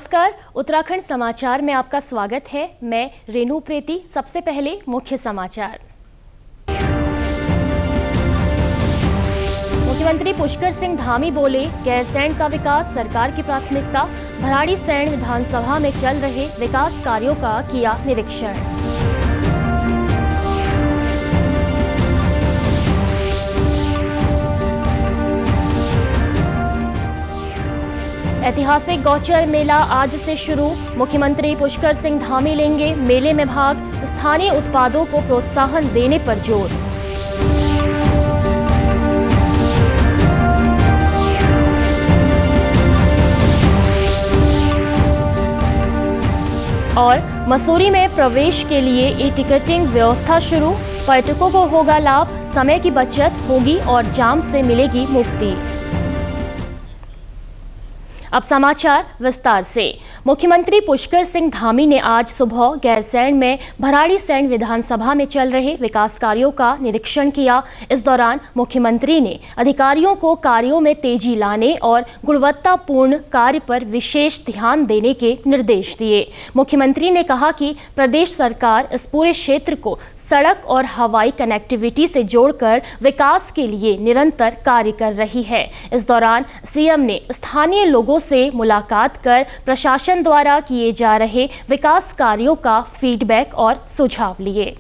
नमस्कार, उत्तराखंड समाचार में आपका स्वागत है। मैं रेनू प्रीति। सबसे पहले मुख्य समाचार। मुख्यमंत्री पुष्कर सिंह धामी बोले, गैरसैंण का विकास सरकार की प्राथमिकता। भराड़ीसैंण विधानसभा में चल रहे विकास कार्यों का किया निरीक्षण। ऐतिहासिक गौचर मेला आज से शुरू। मुख्यमंत्री पुष्कर सिंह धामी लेंगे मेले में भाग। स्थानीय उत्पादों को प्रोत्साहन देने पर जोर। और मसूरी में प्रवेश के लिए ई टिकटिंग व्यवस्था शुरू। पर्यटकों को होगा लाभ, समय की बचत होगी और जाम से मिलेगी मुक्ति। अब समाचार विस्तार से। मुख्यमंत्री पुष्कर सिंह धामी ने आज सुबह गैरसैंण में भराड़ीसैंण विधानसभा में चल रहे विकास कार्यों का निरीक्षण किया। इस दौरान मुख्यमंत्री ने अधिकारियों को कार्यों में तेजी लाने और गुणवत्तापूर्ण कार्य पर विशेष ध्यान देने के निर्देश दिए। मुख्यमंत्री ने कहा कि प्रदेश सरकार इस पूरे क्षेत्र को सड़क और हवाई कनेक्टिविटी से जोड़कर विकास के लिए निरंतर कार्य कर रही है। इस दौरान सीएम ने स्थानीय लोगों से मुलाकात कर प्रशासन द्वारा किए जा रहे विकास कार्यों का फीडबैक और सुझाव लिए।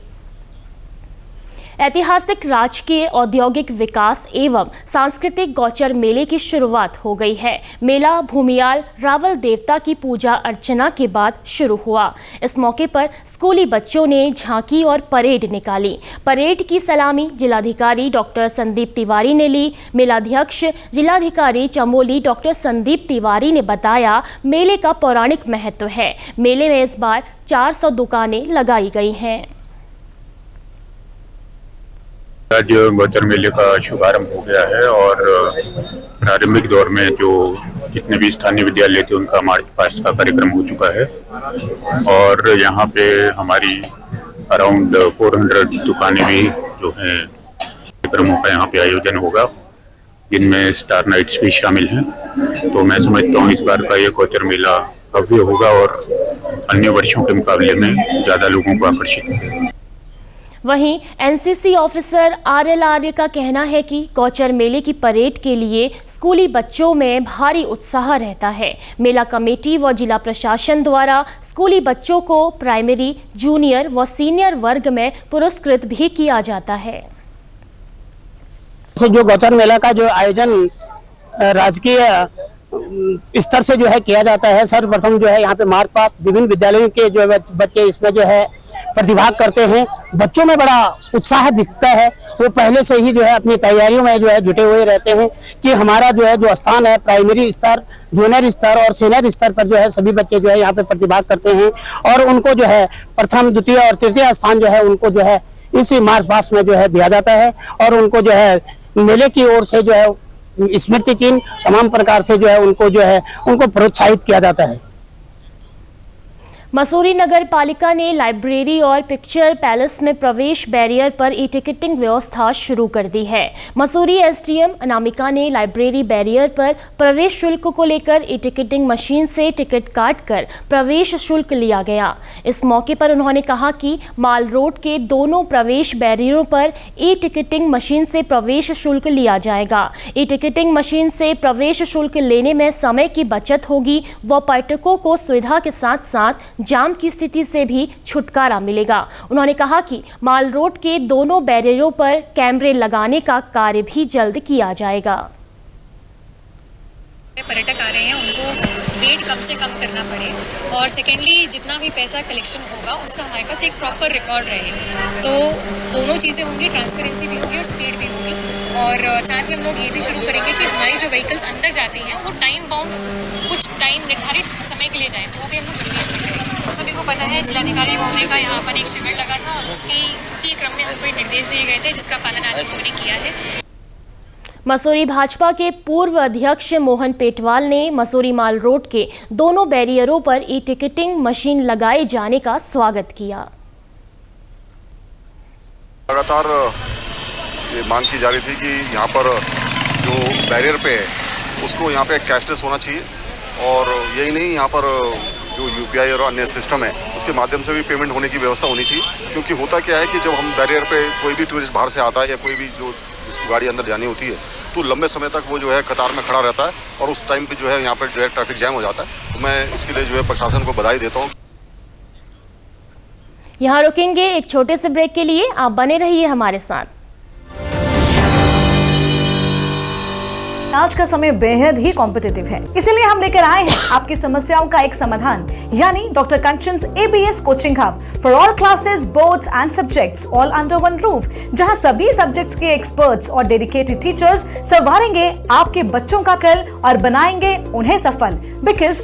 ऐतिहासिक राजकीय औद्योगिक विकास एवं सांस्कृतिक गौचर मेले की शुरुआत हो गई है। मेला भूमियाल रावल देवता की पूजा अर्चना के बाद शुरू हुआ। इस मौके पर स्कूली बच्चों ने झांकी और परेड निकाली। परेड की सलामी जिलाधिकारी डॉक्टर संदीप तिवारी ने ली। मेलाध्यक्ष जिलाधिकारी चमोली डॉक्टर संदीप तिवारी ने बताया, मेले का पौराणिक महत्व है। मेले में इस बार 400 दुकानें लगाई गई हैं। आज गौचर मेले का शुभारंभ हो गया है और प्रारंभिक दौर में जो जितने भी स्थानीय विद्यालय थे उनका मार्च पास्ट का कार्यक्रम हो चुका है और यहाँ पे हमारी अराउंड 400 दुकानें भी जो हैं कार्यक्रमों का यहाँ पे आयोजन होगा, जिनमें स्टार नाइट्स भी शामिल हैं। तो मैं समझता हूँ इस बार का ये गौचर मेला भव्य होगा और अन्य वर्षों के मुकाबले में ज़्यादा लोगों को आकर्षित करेगा। वहीं एनसीसी ऑफिसर आरएल आर्य का कहना है कि गौचर मेले की परेड के लिए स्कूली बच्चों में भारी उत्साह रहता है। मेला कमेटी व जिला प्रशासन द्वारा स्कूली बच्चों को प्राइमरी, जूनियर व सीनियर वर्ग में पुरस्कृत भी किया जाता है। जो गौचर मेला का जो आयोजन राजकीय स्तर से जो है किया जाता है, सर्वप्रथम जो है यहाँ पे मार्च पास्ट विभिन्न विद्यालयों के जो बच्चे इसमें जो है प्रतिभाग करते हैं। बच्चों में बड़ा उत्साह दिखता है। वो पहले से ही जो है अपनी तैयारियों में जो है जुटे हुए रहते हैं कि हमारा जो है जो स्थान है प्राइमरी स्तर, जूनियर स्तर और सीनियर स्तर पर जो है सभी बच्चे जो है यहाँ पे प्रतिभाग करते हैं और उनको जो है प्रथम, द्वितीय और तृतीय स्थान जो है उनको जो है इसी मार्च पास्ट में जो है दिया जाता है और उनको जो है मेले की ओर से जो है स्मृति चिन्ह तमाम प्रकार से जो है उनको प्रोत्साहित किया जाता है। मसूरी नगर पालिका ने लाइब्रेरी और पिक्चर पैलेस में प्रवेश बैरियर पर ई टिकटिंग व्यवस्था शुरू कर दी है। मसूरी एसडीएम अनामिका ने लाइब्रेरी बैरियर पर प्रवेश शुल्क को लेकर ई टिकटिंग मशीन से टिकट काट कर प्रवेश शुल्क लिया गया। इस मौके पर उन्होंने कहा कि माल रोड के दोनों प्रवेश बैरियरों पर ई टिकटिंग मशीन से प्रवेश शुल्क लिया जाएगा। ई टिकटिंग मशीन से प्रवेश शुल्क लेने में समय की बचत होगी व पर्यटकों को सुविधा के साथ साथ जाम की स्थिति से भी छुटकारा मिलेगा। उन्होंने कहा कि माल रोड के दोनों बैरियरों पर कैमरे लगाने का कार्य भी जल्द किया जाएगा। पर्यटक आ रहे हैं उनको वेट कम से कम करना पड़े और सेकेंडली जितना भी पैसा कलेक्शन होगा उसका हमारे पास एक प्रॉपर रिकॉर्ड रहे। तो दोनों चीज़ें होंगी, ट्रांसपेरेंसी भी होगी और स्पीड भी होगी। और साथ ही हम लोग ये भी शुरू करेंगे कि हमारे जो व्हीकल्स अंदर जाते हैं वो टाइम बाउंड कुछ टाइम निर्धारित समय के लिए जाएँ, तो वो भी हम लोग जल्दी इसमें करेंगे। तो सभी को पता है जिलाधिकारी महोदय का यहाँ पर एक शिविर लगा था और उसी क्रम में हमको निर्देश दिए गए थे जिसका पालन आज हम लोगों ने किया है। मसूरी भाजपा के पूर्व अध्यक्ष मोहन पेटवाल ने मसूरी माल रोड के दोनों बैरियरों पर ई टिकटिंग मशीन लगाए जाने का स्वागत किया। लगातार ये मांग की जा रही थी कि यहाँ पर जो बैरियर पे है उसको यहाँ पे कैशलेस होना चाहिए और यही नहीं, यहाँ पर जो UPI और अन्य सिस्टम है उसके माध्यम से भी पेमेंट होने की व्यवस्था होनी चाहिए। क्योंकि होता क्या है कि जब हम बैरियर पे कोई भी टूरिस्ट बाहर से आता है या कोई भी जो जिसको गाड़ी अंदर जानी होती है तो लंबे समय तक वो जो है कतार में खड़ा रहता है और उस टाइम पे जो है यहाँ पर जो है ट्रैफिक जैम हो जाता है। तो मैं इसके लिए जो है प्रशासन को बधाई देता हूँ। यहाँ रुकेंगे एक छोटे से ब्रेक के लिए, आप बने रहिए हमारे साथ। आज का समय बेहद ही कॉम्पिटिटिव है, इसीलिए हम लेकर आए हैं आपकी समस्याओं का एक समाधान, यानी doctor Kanchan's ABS coaching hub for all classes, boards and subjects, all under one roof, जहां सभी सब्जेक्ट्स के एक्सपर्ट्स और डेडिकेटेड टीचर्स संवारेंगे आपके बच्चों का कल और बनाएंगे उन्हें सफल। बिकॉज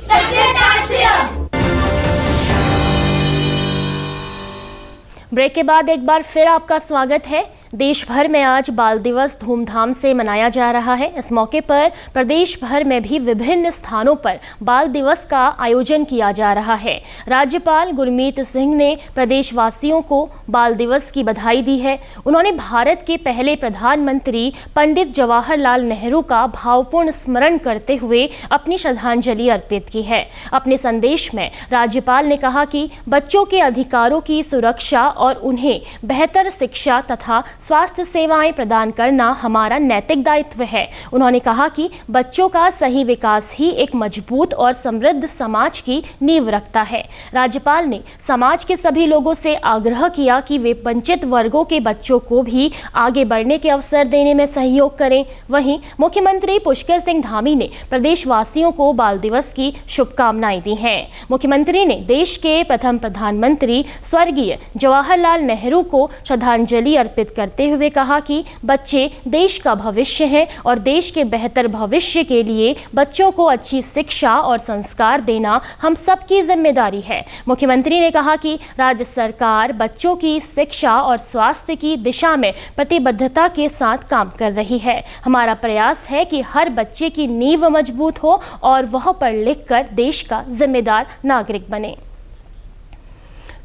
ब्रेक के बाद एक बार फिर आपका स्वागत है। देश भर में आज बाल दिवस धूमधाम से मनाया जा रहा है। इस मौके पर प्रदेश भर में भी विभिन्न स्थानों पर बाल दिवस का आयोजन किया जा रहा है। राज्यपाल गुरमीत सिंह ने प्रदेशवासियों को बाल दिवस की बधाई दी है। उन्होंने भारत के पहले प्रधानमंत्री पंडित जवाहरलाल नेहरू का भावपूर्ण स्मरण करते हुए अपनी श्रद्धांजलि अर्पित की है। अपने संदेश में राज्यपाल ने कहा कि बच्चों के अधिकारों की सुरक्षा और उन्हें बेहतर शिक्षा तथा स्वास्थ्य सेवाएं प्रदान करना हमारा नैतिक दायित्व है। उन्होंने कहा कि बच्चों का सही विकास ही एक मजबूत और समृद्ध समाज की नींव रखता है। राज्यपाल ने समाज के सभी लोगों से आग्रह किया कि वे वंचित वर्गों के बच्चों को भी आगे बढ़ने के अवसर देने में सहयोग करें। वहीं मुख्यमंत्री पुष्कर सिंह धामी ने प्रदेशवासियों को बाल दिवस की शुभकामनाएं दी हैं। मुख्यमंत्री ने देश के प्रथम प्रधानमंत्री स्वर्गीय जवाहरलाल नेहरू को श्रद्धांजलि अर्पित करते हुए कहा कि बच्चे देश का भविष्य हैं और देश के बेहतर भविष्य के लिए बच्चों को अच्छी शिक्षा और संस्कार देना हम सबकी जिम्मेदारी है। मुख्यमंत्री ने कहा कि राज्य सरकार बच्चों की शिक्षा और स्वास्थ्य की दिशा में प्रतिबद्धता के साथ काम कर रही है। हमारा प्रयास है कि हर बच्चे की नींव मजबूत हो और वह पढ़ लिख कर देश का जिम्मेदार नागरिक बने।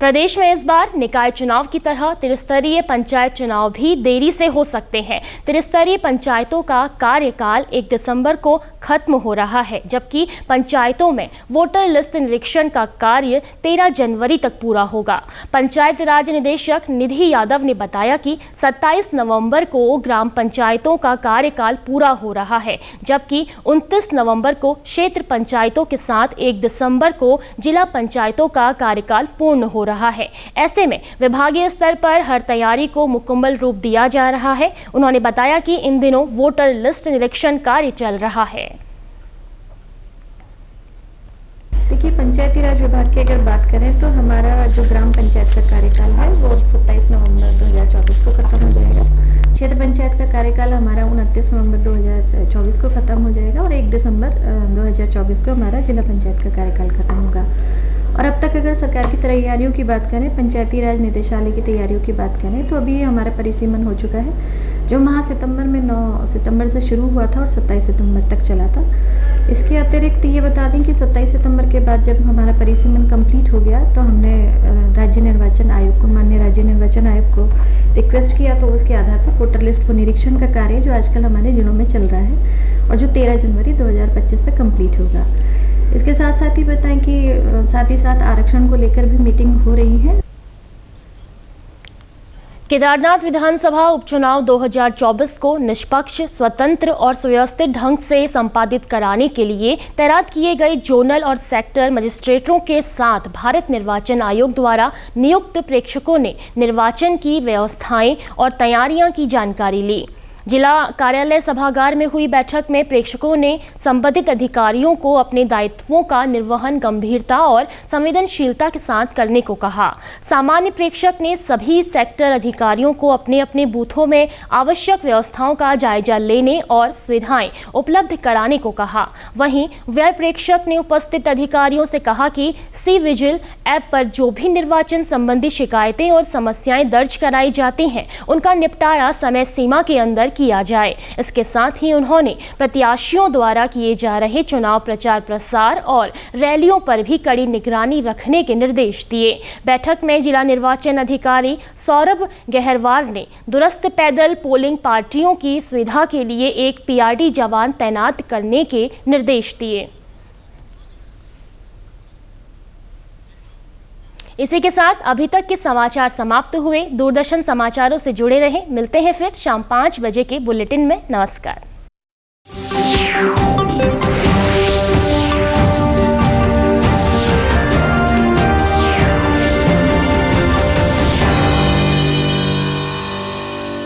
प्रदेश में इस बार निकाय चुनाव की तरह त्रिस्तरीय पंचायत चुनाव भी देरी से हो सकते हैं। त्रिस्तरीय पंचायतों का कार्यकाल 1 दिसंबर को खत्म हो रहा है, जबकि पंचायतों में वोटर लिस्ट निरीक्षण का कार्य 13 जनवरी तक पूरा होगा। पंचायत राज निदेशक निधि यादव ने बताया कि 27 नवंबर को ग्राम पंचायतों का कार्यकाल पूरा हो रहा है, जबकि 29 नवंबर को क्षेत्र पंचायतों के साथ 1 दिसंबर को जिला पंचायतों का कार्यकाल पूर्ण हो रहा है। ऐसे में विभागीय स्तर पर हर तैयारी को मुकम्मल रूप दिया जा रहा है। उन्होंने बताया कि इन दिनों वोटर लिस्ट निरीक्षण कार्य चल रहा है। देखिए, पंचायती राज विभाग की अगर बात करें तो हमारा जो ग्राम पंचायत का कार्यकाल है वो 27 नवंबर 2024 को खत्म हो जाएगा। क्षेत्र पंचायत का कार्यकाल हमारा 29 नवंबर 2024 को खत्म हो जाएगा और 1 दिसंबर 2024 को हमारा जिला पंचायत का कार्यकाल खत्म होगा। और अब तक अगर सरकार की तैयारियों की बात करें, पंचायती राज निदेशालय की तैयारियों की बात करें तो अभी हमारा परिसीमन हो चुका है, जो माह सितंबर में 9 सितंबर से शुरू हुआ था और 27 सितंबर तक चला था। इसके अतिरिक्त ये बता दें कि 27 सितंबर के बाद जब हमारा परिसीमन कंप्लीट हो गया तो हमने राज्य निर्वाचन आयोग को, माननीय राज्य निर्वाचन आयोग को रिक्वेस्ट किया, तो उसके आधार पर वोटर लिस्ट को निरीक्षण का कार्य जो आजकल हमारे जिलों में चल रहा है और जो 13 जनवरी 2025 तक कंप्लीट होगा। इसके साथ साथ ही बताएं कि साथ ही साथ आरक्षण को लेकर भी मीटिंग हो रही है। केदारनाथ विधानसभा उपचुनाव 2024 को निष्पक्ष, स्वतंत्र और सुव्यवस्थित ढंग से संपादित कराने के लिए तैनात किए गए जोनल और सेक्टर मजिस्ट्रेटों के साथ भारत निर्वाचन आयोग द्वारा नियुक्त प्रेक्षकों ने निर्वाचन की व्यवस्थाएं और तैयारियां की जानकारी ली। जिला कार्यालय सभागार में हुई बैठक में प्रेक्षकों ने संबंधित अधिकारियों को अपने दायित्वों का निर्वहन गंभीरता और संवेदनशीलता के साथ करने को कहा। सामान्य प्रेक्षक ने सभी सेक्टर अधिकारियों को अपने अपने बूथों में आवश्यक व्यवस्थाओं का जायजा लेने और सुविधाएं उपलब्ध कराने को कहा। वहीं व्यय प्रेक्षक ने उपस्थित अधिकारियों से कहा कि सी विजिल ऐप पर जो भी निर्वाचन संबंधी शिकायतें और समस्याएं दर्ज कराई जाती हैं, उनका निपटारा समय सीमा के अंदर किया जाए। इसके साथ ही उन्होंने प्रत्याशियों द्वारा किए जा रहे चुनाव प्रचार प्रसार और रैलियों पर भी कड़ी निगरानी रखने के निर्देश दिए। बैठक में जिला निर्वाचन अधिकारी सौरभ गहरवार ने दुरस्त पैदल पोलिंग पार्टियों की सुविधा के लिए एक PRD जवान तैनात करने के निर्देश दिए। इसी के साथ अभी तक के समाचार समाप्त हुए। दूरदर्शन समाचारों से जुड़े रहें। मिलते हैं फिर शाम 5 बजे के बुलेटिन में। नमस्कार।